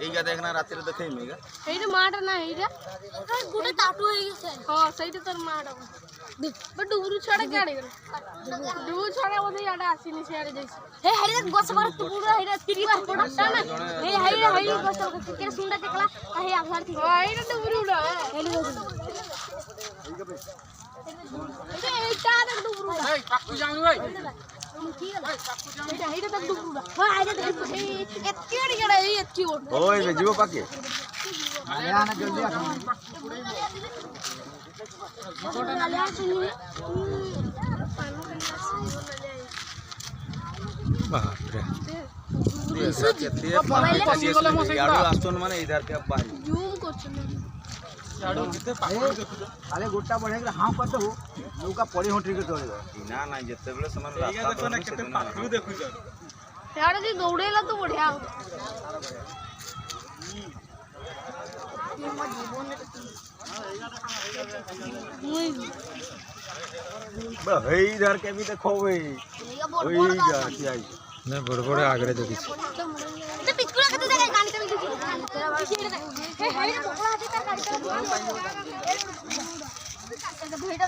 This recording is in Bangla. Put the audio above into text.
এইগা দেখ না রাতে দেখাই মেগা এইটা মাটা না এইটা গুড়ে টাটু হয়ে গেছে হ্যাঁ সেইটা তোর মাটা বট ডুবরু ছড়া গাড়ি গেল ডুবরু ছড়া বধে আডা আসিনি সিয়ারে যাইছি হে হাইরে গছ মার তু পুরো হাইরে তিরি পড়া না হে হাইরে হাইরে গছ কে সুন্দর দেখলা হে আঘার থি হাইরে ডুবরু না হেলি গছ এইটা দেখ ডুবরু এই কাকু যাওনি ভাই जीव पाके माने इधर के अरे गोटा बढ़े हाँ करते हो नौका पड़ी होटरी के तोड़े ना ना जते बेले समान रास्ता देखो ना केते पाखियो देखु जा यार जी दौड़ेला तो बढ़िया हे इधर के भी देखो भाई ओई जा क्या ना बड़ बड़ आगरे देखि ते पिछला के देखे गाड़ी ते देखि तेरा पीछे हे हे पकड़ा हाथे तार गाड़ी ते भेड़ा